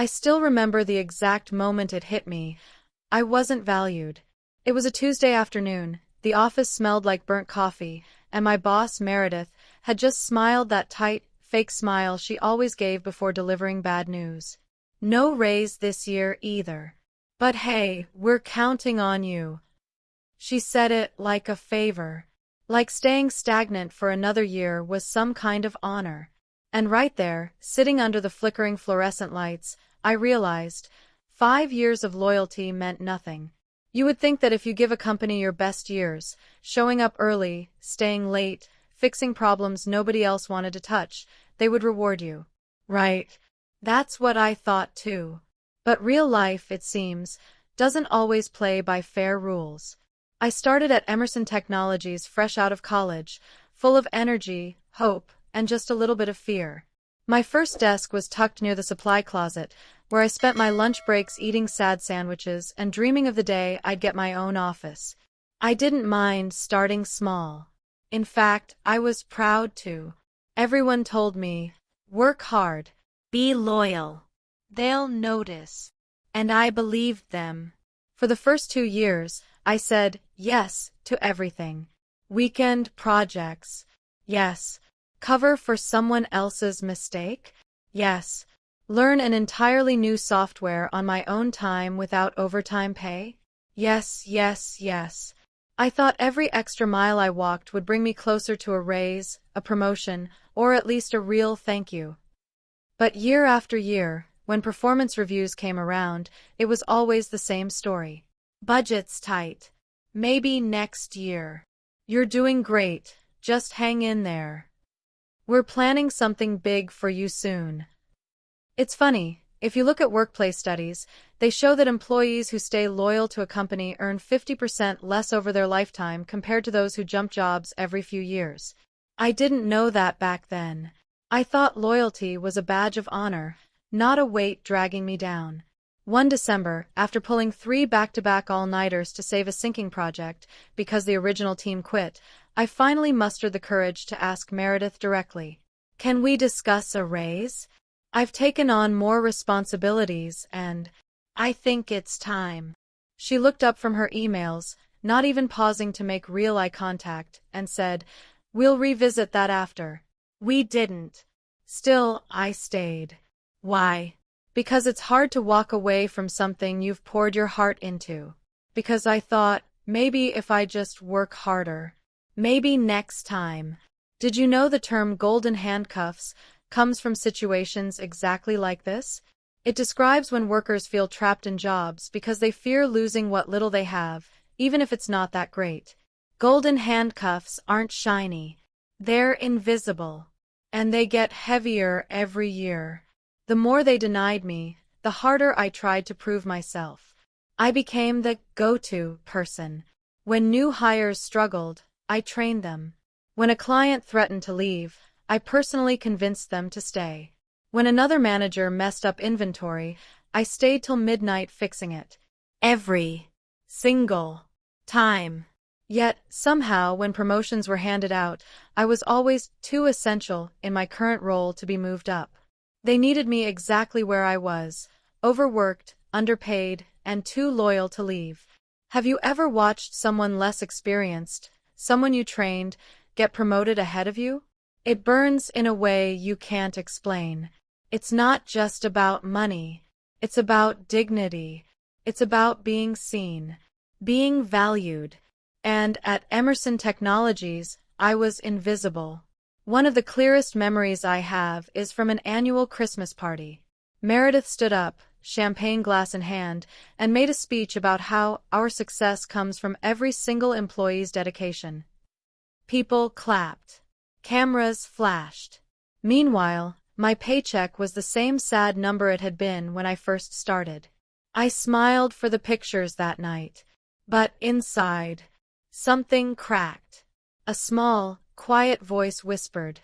I still remember the exact moment it hit me. I wasn't valued. It was a Tuesday afternoon. The office smelled like burnt coffee, and my boss, Meredith, had just smiled that tight, fake smile she always gave before delivering bad news. No raise this year either. But hey, we're counting on you. She said it like a favor. Like staying stagnant for another year was some kind of honor. And right there, sitting under the flickering fluorescent lights, I realized 5 years of loyalty meant nothing. You would think that if you give a company your best years, showing up early, staying late, fixing problems nobody else wanted to touch, they would reward you. Right. That's what I thought too. But real life, it seems, doesn't always play by fair rules. I started at Emerson Technologies fresh out of college, full of energy, hope, and just a little bit of fear. My first desk was tucked near the supply closet, where I spent my lunch breaks eating sad sandwiches and dreaming of the day I'd get my own office. I didn't mind starting small. In fact, I was proud to. Everyone told me, work hard, be loyal. They'll notice. And I believed them. For the first 2 years, I said yes to everything. Weekend projects. Yes. Cover for someone else's mistake? Yes. Learn an entirely new software on my own time without overtime pay? Yes, yes, yes. I thought every extra mile I walked would bring me closer to a raise, a promotion, or at least a real thank you. But year after year, when performance reviews came around, it was always the same story. Budget's tight. Maybe next year. You're doing great, just hang in there. We're planning something big for you soon. It's funny, if you look at workplace studies, they show that employees who stay loyal to a company earn 50% less over their lifetime compared to those who jump jobs every few years. I didn't know that back then. I thought loyalty was a badge of honor, not a weight dragging me down. One December, after pulling 3 back-to-back all-nighters to save a sinking project because the original team quit, I finally mustered the courage to ask Meredith directly. Can we discuss a raise? I've taken on more responsibilities and I think it's time. She looked up from her emails, not even pausing to make real eye contact, and said, we'll revisit that after. We didn't. Still, I stayed. Why? Because it's hard to walk away from something you've poured your heart into. Because I thought, maybe if I just work harder. Maybe next time. Did you know the term golden handcuffs comes from situations exactly like this? It describes when workers feel trapped in jobs because they fear losing what little they have, even if it's not that great. Golden handcuffs aren't shiny. They're invisible. And they get heavier every year. The more they denied me, the harder I tried to prove myself. I became the go-to person. When new hires struggled, I trained them. When a client threatened to leave, I personally convinced them to stay. When another manager messed up inventory, I stayed till midnight fixing it. Every single time. Yet, somehow, when promotions were handed out, I was always too essential in my current role to be moved up. They needed me exactly where I was, overworked, underpaid, and too loyal to leave. Have you ever watched someone less experienced, someone you trained, get promoted ahead of you? It burns in a way you can't explain. It's not just about money. It's about dignity. It's about being seen, being valued. And at Emerson Technologies, I was invisible. One of the clearest memories I have is from an annual Christmas party. Meredith stood up, champagne glass in hand, and made a speech about how our success comes from every single employee's dedication. People clapped. Cameras flashed. Meanwhile, my paycheck was the same sad number it had been when I first started. I smiled for the pictures that night. But inside, something cracked. A small, quiet voice whispered,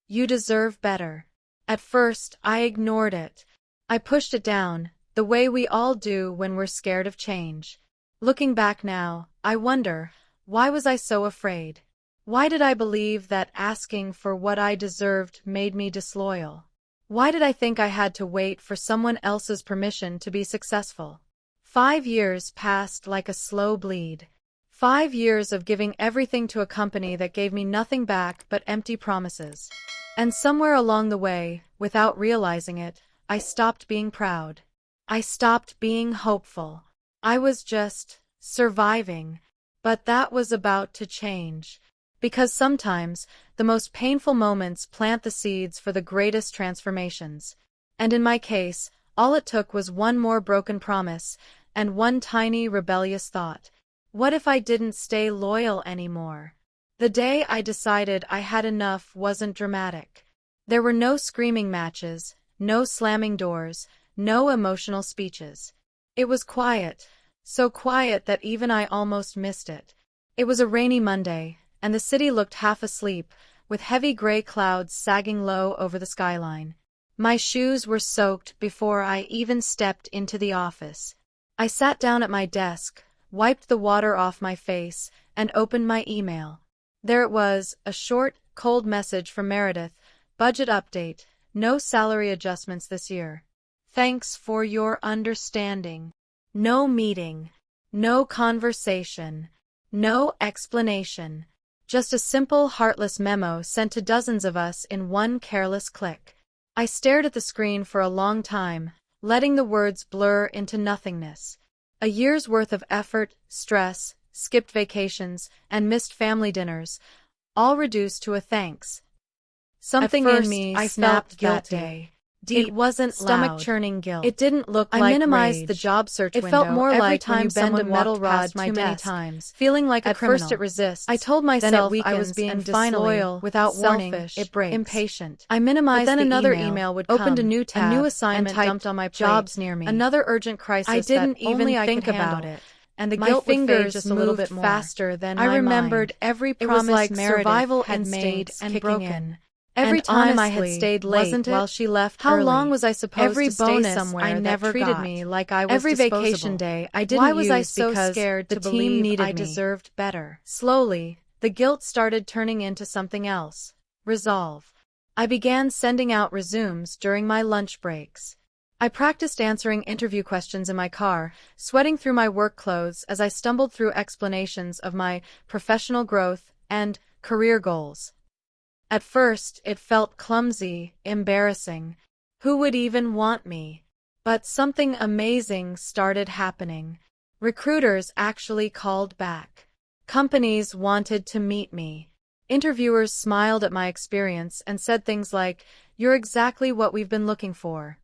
"You deserve better." At first, I ignored it. I pushed it down, the way we all do when we're scared of change. Looking back now, I wonder, why was I so afraid? Why did I believe that asking for what I deserved made me disloyal? Why did I think I had to wait for someone else's permission to be successful? 5 years passed like a slow bleed. 5 years of giving everything to a company that gave me nothing back but empty promises. And somewhere along the way, without realizing it, I stopped being proud. I stopped being hopeful. I was just surviving. But that was about to change. Because sometimes, the most painful moments plant the seeds for the greatest transformations. And in my case, all it took was one more broken promise, and one tiny rebellious thought. What if I didn't stay loyal anymore? The day I decided I had enough wasn't dramatic. There were no screaming matches, no slamming doors, no emotional speeches. It was quiet, so quiet that even I almost missed it. It was a rainy Monday, and the city looked half asleep, with heavy gray clouds sagging low over the skyline. My shoes were soaked before I even stepped into the office. I sat down at my desk, wiped the water off my face, and opened my email. There it was, a short, cold message from Meredith. Budget update. No salary adjustments this year. Thanks for your understanding. No meeting. No conversation. No explanation. Just a simple, heartless memo sent to dozens of us in one careless click. I stared at the screen for a long time, letting the words blur into nothingness. A year's worth of effort, stress, skipped vacations, and missed family dinners, all reduced to a thanks. Something in me snapped that day. Deep, it wasn't stomach-churning guilt. It didn't look like I minimized rage. the job search It window. felt more every like time when you bend a someone metal walked rod past my too many desk, times, feeling like a At criminal. first it resists. I told myself then it weakens, I was being and disloyal, finally, without selfish, warning, it breaks. Impatient. I minimized But then the another email would opened come, a new tab, a new assignment and typed dumped on my plate, jobs near me. Another urgent crisis I didn't that even only I think could about handle. it, and the My guilt would fade fingers just a little bit moved more. faster than I my remembered mind. every It promise was like Meredith survival had made instincts and kicking broken. in. Every And time I had honestly, stayed late wasn't it? while she left How early. long was I supposed Every to stay bonus somewhere I that never treated got. me like I was Every disposable? vacation day I didn't Why was I use so because scared the to team believe needed I me. deserved better? Slowly, the guilt started turning into something else. Resolve. I began sending out resumes during my lunch breaks. I practiced answering interview questions in my car, sweating through my work clothes as I stumbled through explanations of my professional growth and career goals. At first, it felt clumsy, embarrassing. Who would even want me? But something amazing started happening. Recruiters actually called back. Companies wanted to meet me. Interviewers smiled at my experience and said things like, "You're exactly what we've been looking for."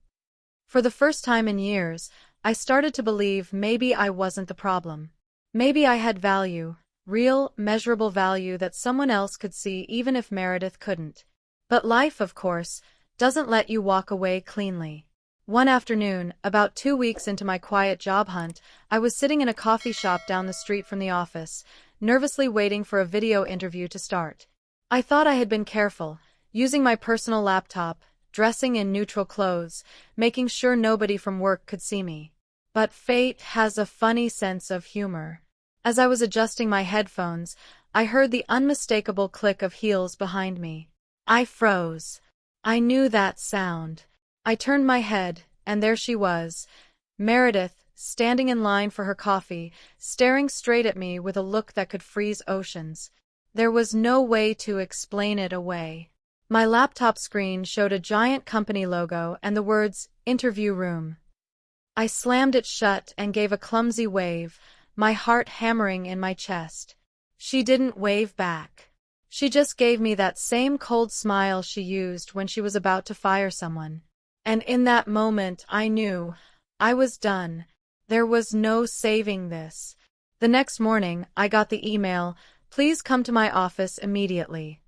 For the first time in years, I started to believe maybe I wasn't the problem. Maybe I had value, real, measurable value that someone else could see even if Meredith couldn't. But life, of course, doesn't let you walk away cleanly. One afternoon, about 2 weeks into my quiet job hunt, I was sitting in a coffee shop down the street from the office, nervously waiting for a video interview to start. I thought I had been careful, using my personal laptop, dressing in neutral clothes, making sure nobody from work could see me. But fate has a funny sense of humor. As I was adjusting my headphones, I heard the unmistakable click of heels behind me. I froze. I knew that sound. I turned my head, and there she was, Meredith, standing in line for her coffee, staring straight at me with a look that could freeze oceans. There was no way to explain it away. My laptop screen showed a giant company logo and the words, "Interview Room." I slammed it shut and gave a clumsy wave, my heart hammering in my chest. She didn't wave back. She just gave me that same cold smile she used when she was about to fire someone. And in that moment I knew I was done. There was no saving this. The next morning, I got the email, "Please come to my office immediately."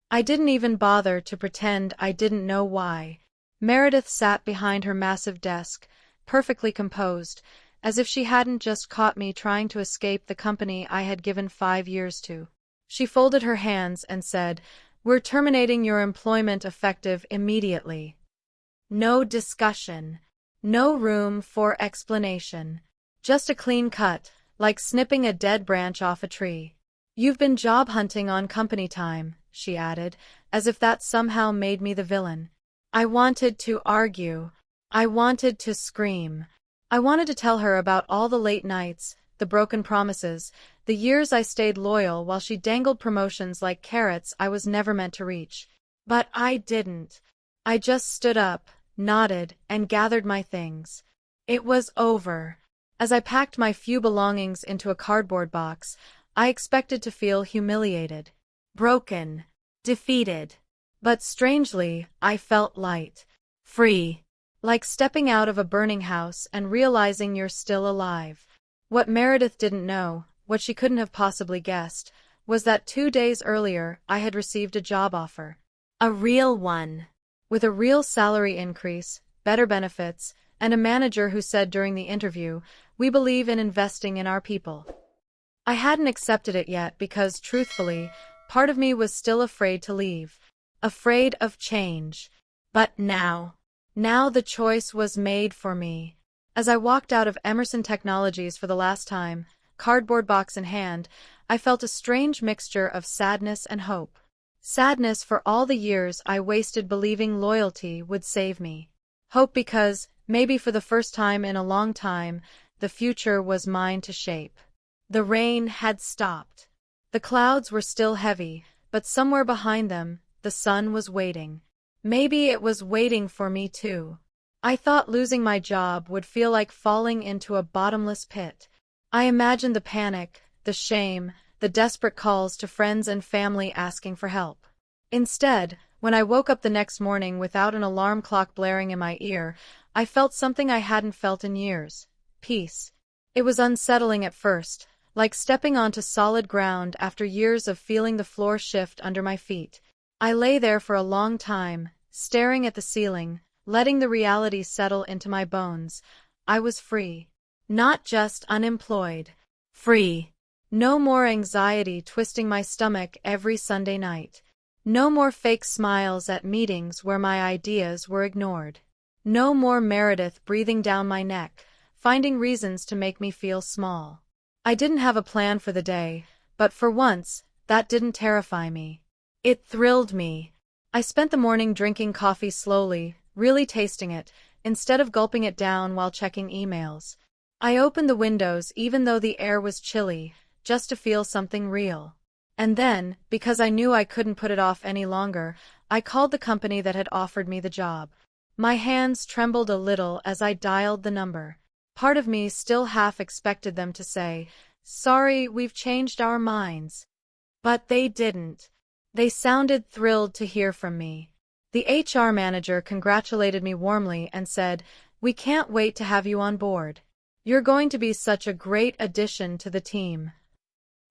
I didn't even bother to pretend I didn't know why. Meredith sat behind her massive desk, perfectly composed, as if she hadn't just caught me trying to escape the company I had given 5 years to. She folded her hands and said, "We're terminating your employment effective immediately." No discussion. No room for explanation. Just a clean cut, like snipping a dead branch off a tree. "You've been job hunting on company time," she added, as if that somehow made me the villain. I wanted to argue. I wanted to scream. I wanted to tell her about all the late nights, the broken promises, the years I stayed loyal while she dangled promotions like carrots I was never meant to reach. But I didn't. I just stood up, nodded, and gathered my things. It was over. As I packed my few belongings into a cardboard box, I expected to feel humiliated, broken, defeated. But strangely, I felt light, free, like stepping out of a burning house and realizing you're still alive. What Meredith didn't know, what she couldn't have possibly guessed, was that 2 days earlier I had received a job offer. A real one. With a real salary increase, better benefits, and a manager who said during the interview, "We believe in investing in our people." I hadn't accepted it yet because, truthfully, part of me was still afraid to leave. Afraid of change. But now the choice was made for me. As I walked out of Emerson Technologies for the last time, cardboard box in hand, I felt a strange mixture of sadness and hope. Sadness for all the years I wasted believing loyalty would save me. Hope because, maybe for the first time in a long time, the future was mine to shape. The rain had stopped. The clouds were still heavy, but somewhere behind them, the sun was waiting. Maybe it was waiting for me too. I thought losing my job would feel like falling into a bottomless pit. I imagined the panic, the shame, the desperate calls to friends and family asking for help. Instead, when I woke up the next morning without an alarm clock blaring in my ear, I felt something I hadn't felt in years. Peace. It was unsettling at first, like stepping onto solid ground after years of feeling the floor shift under my feet. I lay there for a long time, staring at the ceiling, letting the reality settle into my bones. I was free. Not just unemployed. Free. No more anxiety twisting my stomach every Sunday night. No more fake smiles at meetings where my ideas were ignored. No more Meredith breathing down my neck, finding reasons to make me feel small. I didn't have a plan for the day, but for once, that didn't terrify me. It thrilled me. I spent the morning drinking coffee slowly, really tasting it, instead of gulping it down while checking emails. I opened the windows even though the air was chilly, just to feel something real. And then, because I knew I couldn't put it off any longer, I called the company that had offered me the job. My hands trembled a little as I dialed the number. Part of me still half expected them to say, "Sorry, we've changed our minds." But they didn't. They sounded thrilled to hear from me. The HR manager congratulated me warmly and said, "We can't wait to have you on board. You're going to be such a great addition to the team."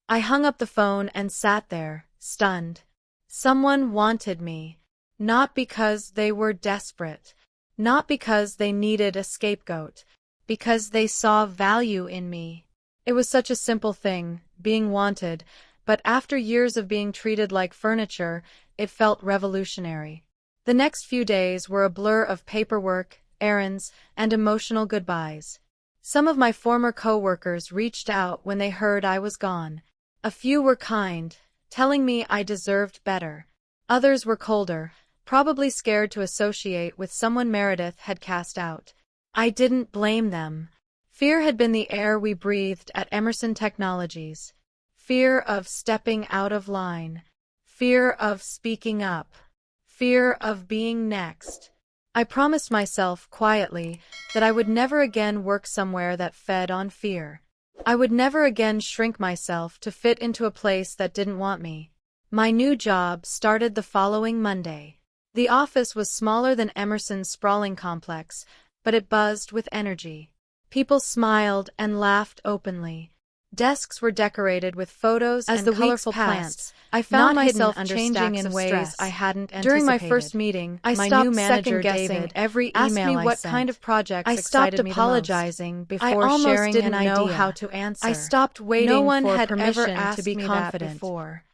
I hung up the phone and sat there, stunned. Someone wanted me. Not because they were desperate. Not because they needed a scapegoat. Because they saw value in me. It was such a simple thing, being wanted, but after years of being treated like furniture, it felt revolutionary. The next few days were a blur of paperwork, errands, and emotional goodbyes. Some of my former coworkers reached out when they heard I was gone. A few were kind, telling me I deserved better. Others were colder, probably scared to associate with someone Meredith had cast out. I didn't blame them. Fear had been the air we breathed at Emerson Technologies. Fear of stepping out of line. Fear of speaking up. Fear of being next. I promised myself quietly that I would never again work somewhere that fed on fear. I would never again shrink myself to fit into a place that didn't want me. My new job started the following Monday. The office was smaller than Emerson's sprawling complex, but it buzzed with energy. People smiled and laughed openly. Desks were decorated with photos and colorful plants. I found myself changing in ways I hadn't anticipated. During my first meeting, my new manager David every email asked me what kind of projects excited me the most. I stopped apologizing before sharing an idea. I almost didn't know how to answer. I stopped waiting for permission to be confident.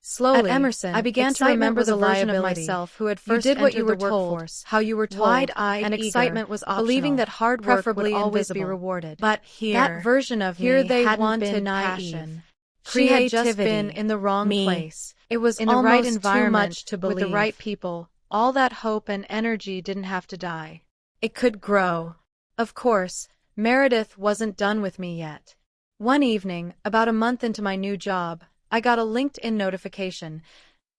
Slowly, at Emerson, I began to remember the version of myself who had first entered the workforce, how you were told, wide-eyed and excitement was optional, believing that hard work would always be rewarded. But here, that version of me hadn't been naive. She had just been in the wrong place. It was in the right environment, too much to believe. With the right people, all that hope and energy didn't have to die. It could grow. Of course, Meredith wasn't done with me yet. One evening, about a month into my new job, I got a LinkedIn notification.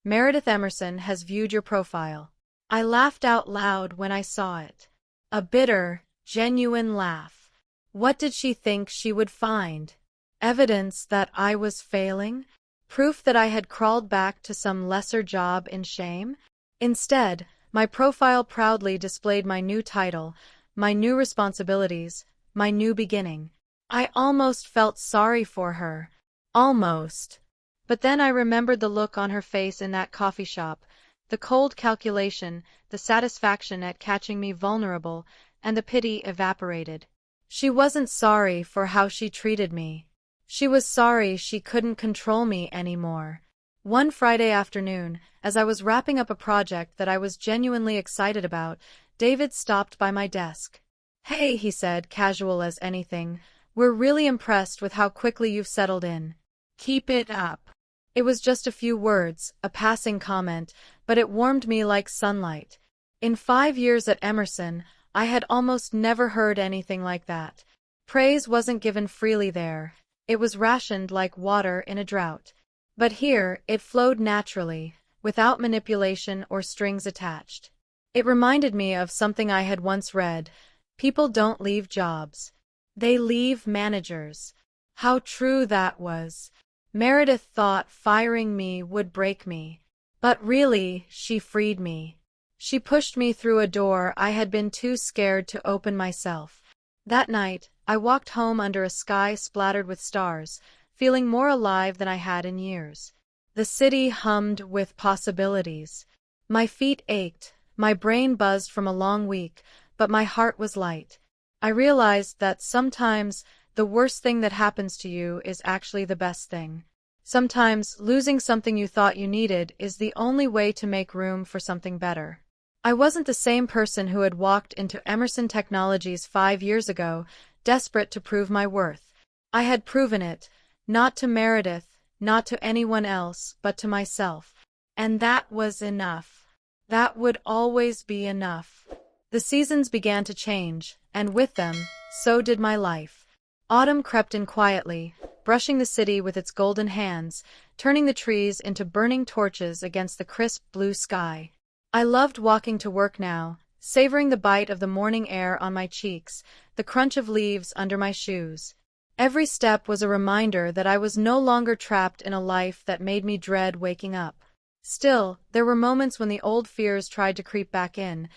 Meredith Emerson has viewed your profile. I laughed out loud when I saw it. A bitter, genuine laugh. What did she think she would find? Evidence that I was failing? Proof that I had crawled back to some lesser job in shame? Instead, my profile proudly displayed my new title, my new responsibilities, my new beginning. I almost felt sorry for her. Almost. But then I remembered the look on her face in that coffee shop, the cold calculation, the satisfaction at catching me vulnerable, and the pity evaporated. She wasn't sorry for how she treated me. She was sorry she couldn't control me anymore. One Friday afternoon, as I was wrapping up a project that I was genuinely excited about, David stopped by my desk. "Hey," he said, casual as anything, "we're really impressed with how quickly you've settled in. Keep it up." It was just a few words, a passing comment, but it warmed me like sunlight. In 5 years at Emerson, I had almost never heard anything like that. Praise wasn't given freely there. It was rationed like water in a drought. But here, it flowed naturally, without manipulation or strings attached. It reminded me of something I had once read: people don't leave jobs. They leave managers. How true that was. Meredith thought firing me would break me. But really, she freed me. She pushed me through a door I had been too scared to open myself. That night, I walked home under a sky splattered with stars, feeling more alive than I had in years. The city hummed with possibilities. My feet ached, my brain buzzed from a long week, but my heart was light. I realized that sometimes the worst thing that happens to you is actually the best thing. Sometimes losing something you thought you needed is the only way to make room for something better. I wasn't the same person who had walked into Emerson Technologies 5 years ago, desperate to prove my worth. I had proven it, not to Meredith, not to anyone else, but to myself. And that was enough. That would always be enough. The seasons began to change, and with them, so did my life. Autumn crept in quietly, brushing the city with its golden hands, turning the trees into burning torches against the crisp blue sky. I loved walking to work now, savoring the bite of the morning air on my cheeks, the crunch of leaves under my shoes. Every step was a reminder that I was no longer trapped in a life that made me dread waking up. Still, there were moments when the old fears tried to creep back in.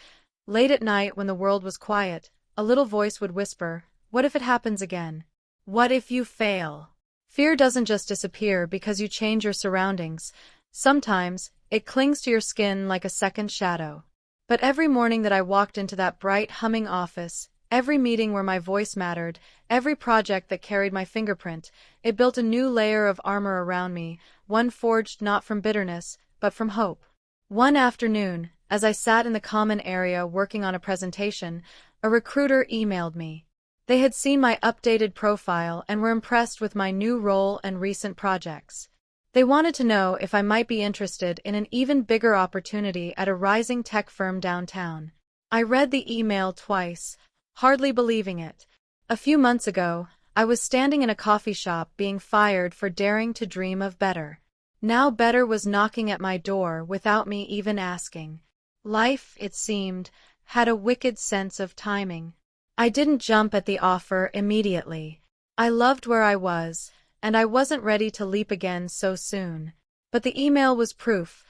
Late at night when the world was quiet, a little voice would whisper, "What if it happens again? What if you fail?" Fear doesn't just disappear because you change your surroundings. Sometimes, it clings to your skin like a second shadow. But every morning that I walked into that bright, humming office, every meeting where my voice mattered, every project that carried my fingerprint, it built a new layer of armor around me, one forged not from bitterness, but from hope. One afternoon, as I sat in the common area working on a presentation, a recruiter emailed me. They had seen my updated profile and were impressed with my new role and recent projects. They wanted to know if I might be interested in an even bigger opportunity at a rising tech firm downtown. I read the email twice, hardly believing it. A few months ago, I was standing in a coffee shop being fired for daring to dream of better. Now better was knocking at my door without me even asking. Life, it seemed, had a wicked sense of timing. I didn't jump at the offer immediately. I loved where I was, and I wasn't ready to leap again so soon. But the email was proof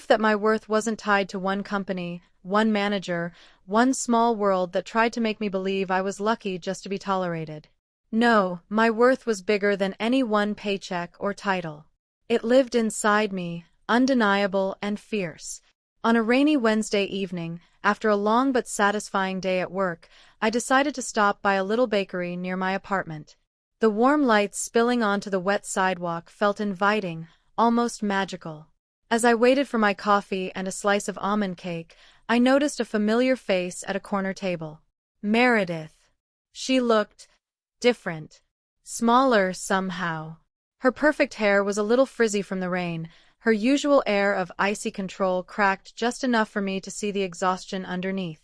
that my worth wasn't tied to one company, one manager, one small world that tried to make me believe I was lucky just to be tolerated. No, my worth was bigger than any one paycheck or title. It lived inside me, undeniable and fierce. On a rainy Wednesday evening, after a long but satisfying day at work, I decided to stop by a little bakery near my apartment. The warm lights spilling onto the wet sidewalk felt inviting, almost magical. As I waited for my coffee and a slice of almond cake, I noticed a familiar face at a corner table. Meredith. She looked different. Smaller somehow. Her perfect hair was a little frizzy from the rain, Her usual air of icy control cracked just enough for me to see the exhaustion underneath.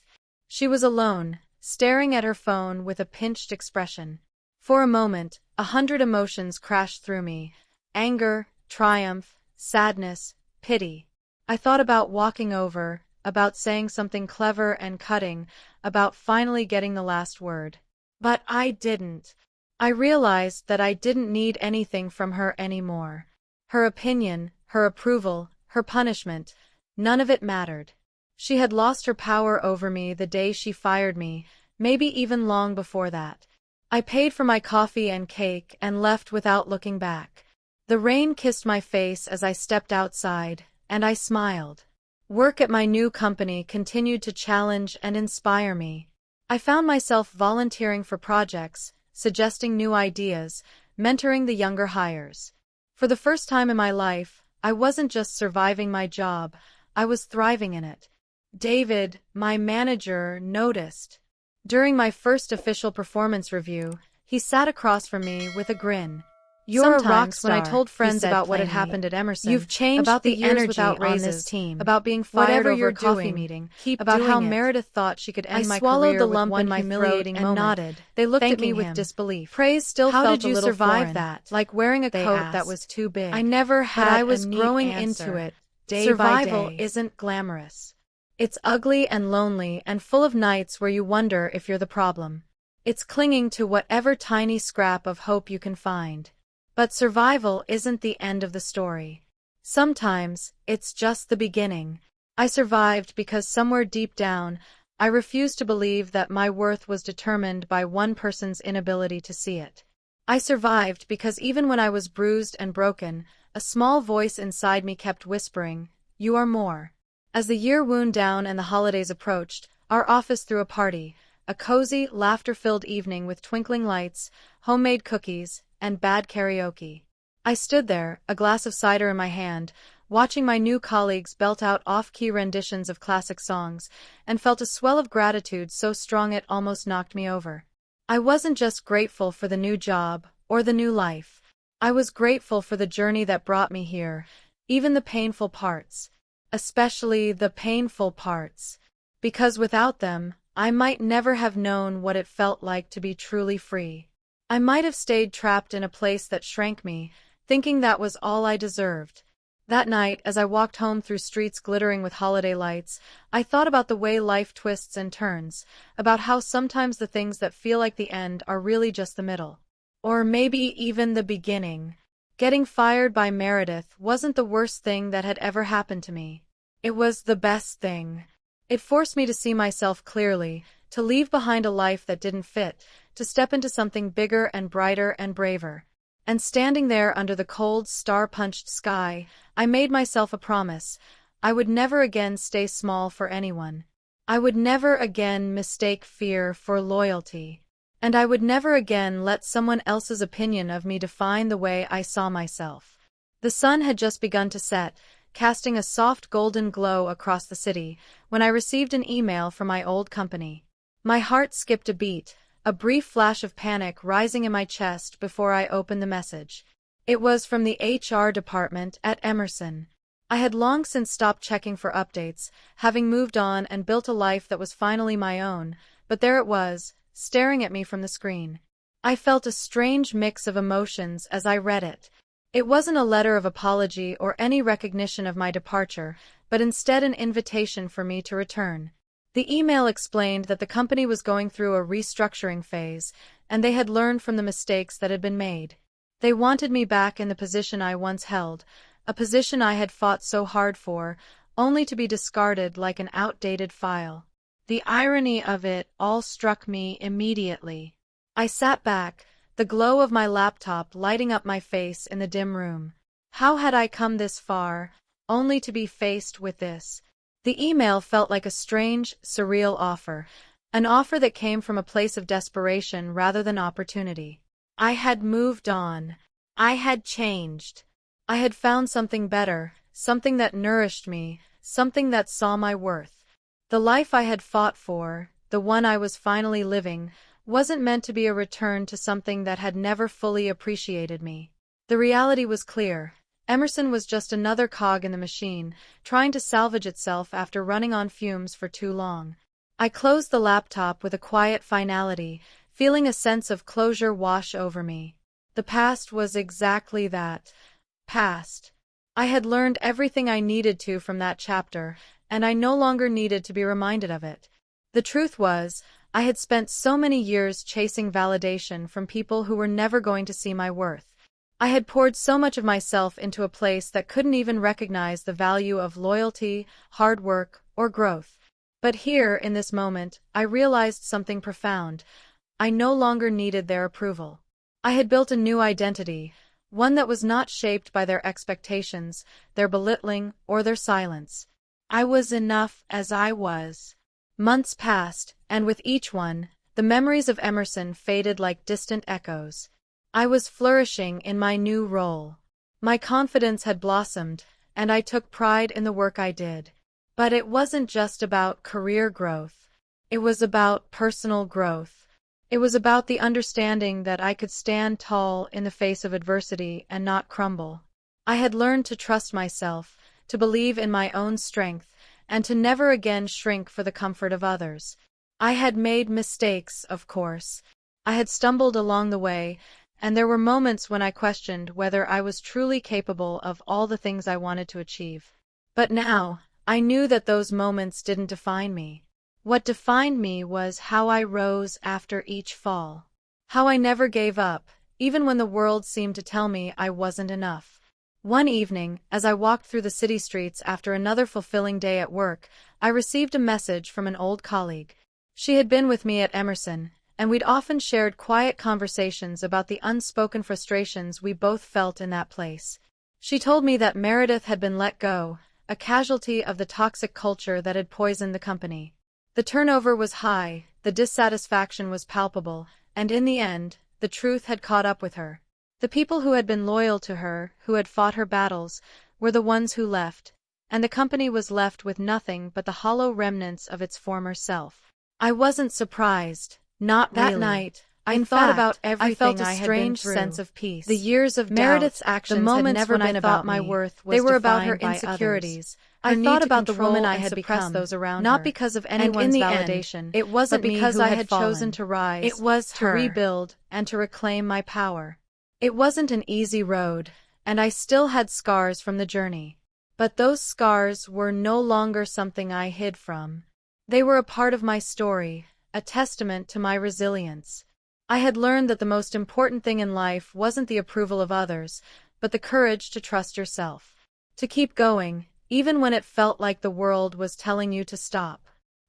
She was alone, staring at her phone with a pinched expression. For a moment, 100 emotions crashed through me: anger, triumph, sadness, pity. I thought about walking over, about saying something clever and cutting, about finally getting the last word. But I didn't. I realized that I didn't need anything from her anymore. Her opinion, her approval, her punishment, none of it mattered. She had lost her power over me the day she fired me, maybe even long before that. I paid for my coffee and cake and left without looking back. The rain kissed my face as I stepped outside, and I smiled. Work at my new company continued to challenge and inspire me. I found myself volunteering for projects, suggesting new ideas, mentoring the younger hires. For the first time in my life, I wasn't just surviving my job, I was thriving in it. David, my manager, noticed. During my first official performance review, he sat across from me with a grin. "You're a rock Sometimes star," when I told he friends said about what had plainly. happened at Emerson, "You've changed about the the years energy without on raises, this team. about being fired Whatever over you're a coffee doing, meeting, keep about how doing it." Meredith thought she could end I my swallowed career the with lump one in my throat humiliating and moment. nodded, They looked at me thanking with him. disbelief. Praise still How felt did a you little survive foreign, that? like wearing a They coat asked. that was too big. I never had but I was a neat growing answer. into it, day Survival by day. isn't glamorous. It's ugly and lonely and full of nights where you wonder if you're the problem. It's clinging to whatever tiny scrap of hope you can find. But survival isn't the end of the story. Sometimes, it's just the beginning. I survived because somewhere deep down, I refused to believe that my worth was determined by one person's inability to see it. I survived because even when I was bruised and broken, a small voice inside me kept whispering, "You are more." As the year wound down and the holidays approached, our office threw a party, a cozy, laughter-filled evening with twinkling lights, homemade cookies, and bad karaoke. I stood there, a glass of cider in my hand, watching my new colleagues belt out off-key renditions of classic songs, and felt a swell of gratitude so strong it almost knocked me over. I wasn't just grateful for the new job, or the new life. I was grateful for the journey that brought me here, even the painful parts. Especially the painful parts. Because without them, I might never have known what it felt like to be truly free. I might have stayed trapped in a place that shrank me, thinking that was all I deserved. That night, as I walked home through streets glittering with holiday lights, I thought about the way life twists and turns, about how sometimes the things that feel like the end are really just the middle. Or maybe even the beginning. Getting fired by Meredith wasn't the worst thing that had ever happened to me. It was the best thing. It forced me to see myself clearly, to leave behind a life that didn't fit, to step into something bigger and brighter and braver. And standing there under the cold, star-punched sky, I made myself a promise. I would never again stay small for anyone. I would never again mistake fear for loyalty. And I would never again let someone else's opinion of me define the way I saw myself. The sun had just begun to set, casting a soft golden glow across the city, when I received an email from my old company. My heart skipped a beat, a brief flash of panic rising in my chest before I opened the message. It was from the HR department at Emerson. I had long since stopped checking for updates, having moved on and built a life that was finally my own, but there it was, staring at me from the screen. I felt a strange mix of emotions as I read it. It wasn't a letter of apology or any recognition of my departure, but instead an invitation for me to return. The email explained that the company was going through a restructuring phase, and they had learned from the mistakes that had been made. They wanted me back in the position I once held, a position I had fought so hard for, only to be discarded like an outdated file. The irony of it all struck me immediately. I sat back, the glow of my laptop lighting up my face in the dim room. How had I come this far, only to be faced with this? The email felt like a strange, surreal offer, an offer that came from a place of desperation rather than opportunity. I had moved on. I had changed. I had found something better, something that nourished me, something that saw my worth. The life I had fought for, the one I was finally living, wasn't meant to be a return to something that had never fully appreciated me. The reality was clear. Emerson was just another cog in the machine, trying to salvage itself after running on fumes for too long. I closed the laptop with a quiet finality, feeling a sense of closure wash over me. The past was exactly that. Past. I had learned everything I needed to from that chapter, and I no longer needed to be reminded of it. The truth was, I had spent so many years chasing validation from people who were never going to see my worth. I had poured so much of myself into a place that couldn't even recognize the value of loyalty, hard work, or growth. But here, in this moment, I realized something profound. I no longer needed their approval. I had built a new identity, one that was not shaped by their expectations, their belittling, or their silence. I was enough as I was. Months passed, and with each one, the memories of Emerson faded like distant echoes. I was flourishing in my new role. My confidence had blossomed, and I took pride in the work I did. But it wasn't just about career growth. It was about personal growth. It was about the understanding that I could stand tall in the face of adversity and not crumble. I had learned to trust myself, to believe in my own strength, and to never again shrink for the comfort of others. I had made mistakes, of course. I had stumbled along the way, and there were moments when I questioned whether I was truly capable of all the things I wanted to achieve. But now, I knew that those moments didn't define me. What defined me was how I rose after each fall. How I never gave up, even when the world seemed to tell me I wasn't enough. One evening, as I walked through the city streets after another fulfilling day at work, I received a message from an old colleague. She had been with me at Emerson, and we'd often shared quiet conversations about the unspoken frustrations we both felt in that place. She told me that Meredith had been let go, a casualty of the toxic culture that had poisoned the company. The turnover was high, the dissatisfaction was palpable, and in the end, the truth had caught up with her. The people who had been loyal to her, who had fought her battles, were the ones who left, and the company was left with nothing but the hollow remnants of its former self. I wasn't surprised, not really. That night, I thought about everything. I felt a strange sense of peace. The years of Meredith's actions, the moments had never when been I thought my worth was, they were about her insecurities. I thought about the woman I had become, those around not her, because of anyone's validation, end, it wasn't but because I had chosen to rise, it was to rebuild and to reclaim my power. It wasn't an easy road, and I still had scars from the journey. But those scars were no longer something I hid from. They were a part of my story, a testament to my resilience. I had learned that the most important thing in life wasn't the approval of others, but the courage to trust yourself. To keep going, even when it felt like the world was telling you to stop.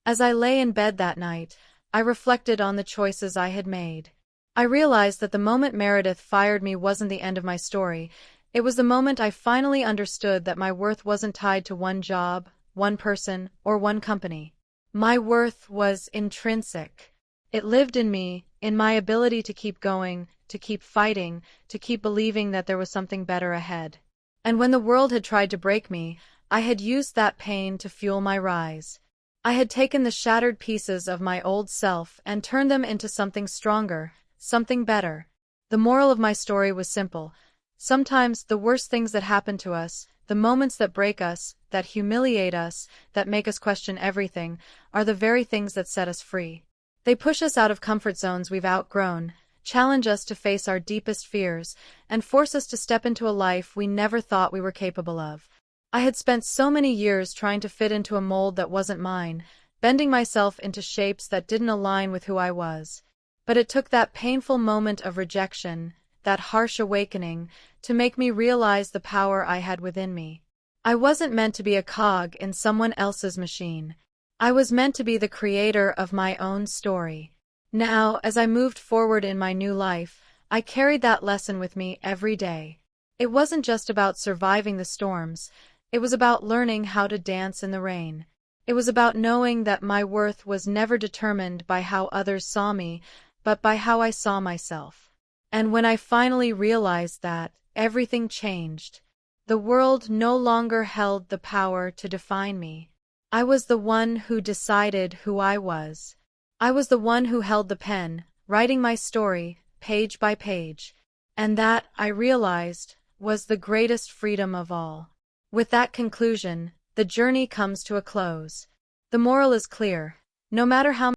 As I lay in bed that night, I reflected on the choices I had made. I realized that the moment Meredith fired me wasn't the end of my story. It was the moment I finally understood that my worth wasn't tied to one job, one person, or one company. My worth was intrinsic. It lived in me, in my ability to keep going, to keep fighting, to keep believing that there was something better ahead. And when the world had tried to break me, I had used that pain to fuel my rise. I had taken the shattered pieces of my old self and turned them into something stronger, something better. The moral of my story was simple. Sometimes the worst things that happen to us, the moments that break us, that humiliate us, that make us question everything, are the very things that set us free. They push us out of comfort zones we've outgrown, challenge us to face our deepest fears, and force us to step into a life we never thought we were capable of. I had spent so many years trying to fit into a mold that wasn't mine, bending myself into shapes that didn't align with who I was. But it took that painful moment of rejection, that harsh awakening, to make me realize the power I had within me. I wasn't meant to be a cog in someone else's machine. I was meant to be the creator of my own story. Now, as I moved forward in my new life, I carried that lesson with me every day. It wasn't just about surviving the storms, it was about learning how to dance in the rain. It was about knowing that my worth was never determined by how others saw me, but by how I saw myself. And when I finally realized that, everything changed. The world no longer held the power to define me. I was the one who decided who I was. I was the one who held the pen, writing my story, page by page. And that, I realized, was the greatest freedom of all. With that conclusion, the journey comes to a close. The moral is clear. No matter how